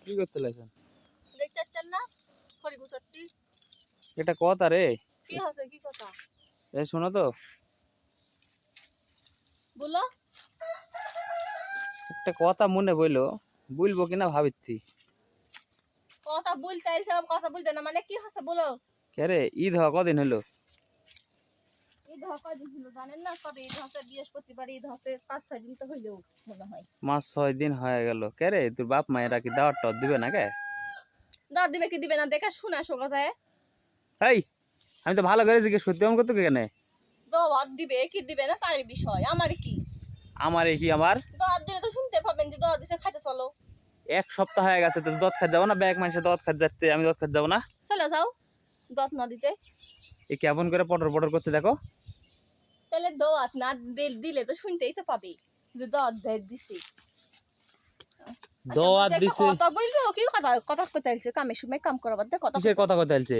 কি করতে লাগছেন? দেখতেছেন না খড়ি গুছাচ্ছি। এটা কথা রে। কি হচ্ছে কি কথা এই শোনো তো, বলো। একটা কথা মনে বইলো, বলবো কিনা ভাবিচ্ছি। কথা বলতে আইছে, কথা বলবে না মানে কি হচ্ছে বলো। কে রে, ঈদ হওয়া কদিন হলো? ঈদ হওয়া কয়দিন হলো জানেন না? কবে ঈদ হচ্ছে? বৃহস্পতিবার ঈদ হচ্ছে, 5-6 দিন তো হইলেও মনে হয়। 5-6 দিন হয়ে গেল। কে রে, তোর বাপ মায়েরা কি দাওয়াত টাওয়াত দিবে না কে? দাঁত দিবে কি দিবে না দেখে শুনে আসো কথায়। এই, আমি তো ভালো করে জিজ্ঞেস করতে, এমন করতো কেন? দাওয়াত দিবে কি দিবে না তার বিষয়, আমার কি। আমার কি আমার দাওয়াত দিলে তো শুনতে পাবেন যে দাওয়াত দিছে, খাইতে চলো। এক সপ্তাহ হয়ে গেছে, তো দত খাত যাবো না? ব্যাগ মানুষের দত খাত যাচ্ছে, আমি দত খাত যাবো না? চলে যাও দাওয়াত না দিতে। এ কেমন করে পটর পটর করতে দেখো। তাহলে দাওয়াত না দিলে তো শুনতেই তো পাবে যে দাওয়াত দিছি। আচ্ছা দাওয়াত বলতে একটা দিছে? কথা বলবো, কি কথা কথা কথা আইছে, কামের সময় কাম করাবার দে কথা কিসের কথা কথা বলছে?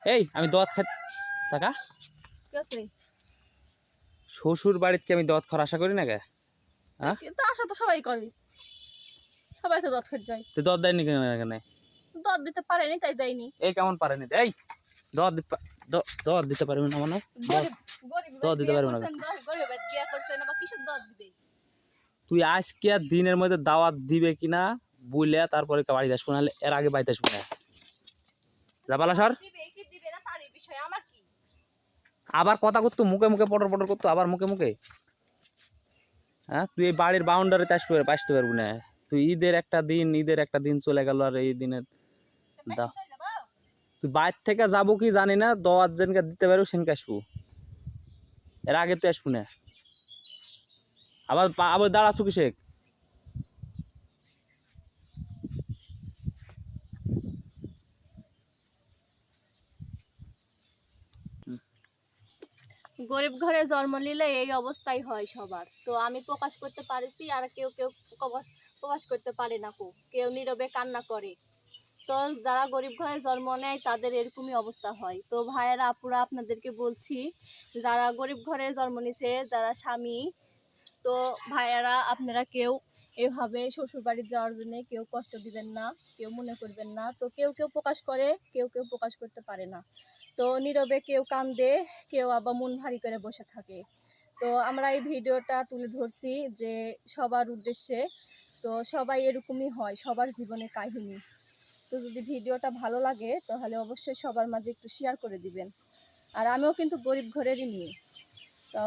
এই আমি দত খাত টাকা কি আছে। শ্বশুর বাড়িতে কি আমি দত খাওয়ার আশা করি না কে? হ্যাঁ, তো আশা তো সবাই করে, সবাই তো দত খেতে যায়। তো দত দেয়নি কেন এখানে? দত দিতে পারেনি তাই দেয়নি। এই কেমন পারেনি? এই দত দিতে পারবি না মানে? গরিব গরিব দত দিতে বিয়ে পারবি না? করছেন, গরিব বিয়ে করছেন, আবার কিসের দত দিবে। তুই আজকে আর দিনের মধ্যে দাওয়াত দিবে কিনা বুঝলে তারপরে বাড়িতে আসবো, নাহলে এর আগে বাড়িতে আসবো না। যাবালা সর। দিবে কি দিবে না তার বিষয়, আমার কি। আবার কথা করতো, মুখে মুখে পটর পটর করতো, আবার মুখে মুখে। হ্যাঁ, তুই এই বাড়ির বাউন্ডারিতে আসতে পারবি না। তুই ঈদের একটা দিন চলে গেল, আর এই দিনের দা তুই বাইর থেকে যাবো কি জানি না, দাওয়াত যেনকে দিতে পারবো সেনকে আসবো, এর আগে তুই আসবো না। আবার আবার দাঁড়াচ্ছ কিসে? গরিব ঘরে জন্ম নিলে এই অবস্থাই হয় সবার। তো আমি প্রকাশ করতে পারছি, আর কেউ কেউ প্রকাশ করতে পারে না, কেউ নীরবে কান্না করে। তো যারা গরিব ঘরে জন্ম নেয় তাদের এরকমই অবস্থা হয়। তো ভাইয়েরা আপুরা আপনাদেরকে বলছি, যারা গরিব ঘরে জন্ম নিছে, যারা স্বামী, তো ভাইয়ারা আপনারা কেউ এভাবে শ্বশুর বাড়ি যাওয়ার জন্য কেউ কষ্ট দিবেন না, কেউ মনে করবেন না। তো কেউ কেউ প্রকাশ করে, কেউ কেউ প্রকাশ করতে পারে না। তো নীরবে কেউ কান্দে, কেউ আবার মন ভারী করে বসে থাকে। তো আমরা এই ভিডিওটা তুলে ধরছি যে সবার উদ্দেশ্যে। তো সবাই এরকমই হয়, সবার জীবনে কাহিনী। তো যদি ভিডিওটা ভালো লাগে তাহলে অবশ্যই সবার মাঝে একটু শেয়ার করে দিবেন। আর আমিও কিন্তু গরিব ঘরেরই মেয়ে। তো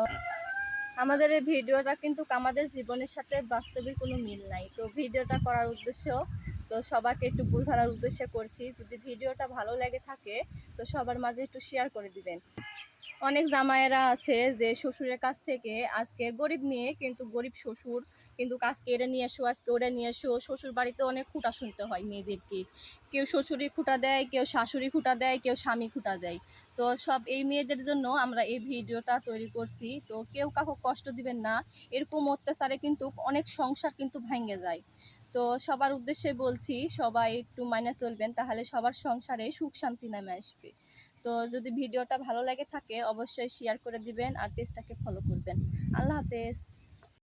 আমাদের এই ভিডিওটা কিন্তু আমাদের জীবনের সাথে বাস্তবের কোনো মিল নাই। তো ভিডিওটা করার উদ্দেশ্য, তো সবাইকে একটু বোঝানোর উদ্দেশ্যে করছি। যদি ভিডিওটা ভালো লেগে থাকে তো সবার মাঝে একটু শেয়ার করে দিবেন। অনেক জামাইয়েরা আছে যে শ্বশুরের কাছ থেকে, আজকে গরিব মেয়ে কিন্তু গরিব শ্বশুর, কিন্তু আজকে এটা নিয়ে এসো, আজকে ওটা নিয়ে এসো। শ্বশুর বাড়িতে অনেক খুঁটা শুনতে হয় মেয়েদেরকে। কেউ শ্বশুরি খুঁটা দেয়, কেউ শাশুড়ি খুঁটা দেয়, কেউ স্বামী খুঁটা দেয়। তো সব এই মেয়েদের জন্য আমরা এই ভিডিওটা তৈরি করছি। তো কেউ কাউকে কষ্ট দিবেন না, এরকম অত্যাচারে কিন্তু অনেক সংসার কিন্তু ভেঙে যায়। তো সবার উদ্দেশ্যে বলছি, সবাই একটু মাইনে চলবেন, তাহলে সবার সংসারে সুখ শান্তি নেমে আসবে। তো যদি ভিডিওটা ভালো লাগে থাকে অবশ্যই শেয়ার করে দিবেন আর পেজটাকে ফলো করবেন। আল্লাহ হাফেজ।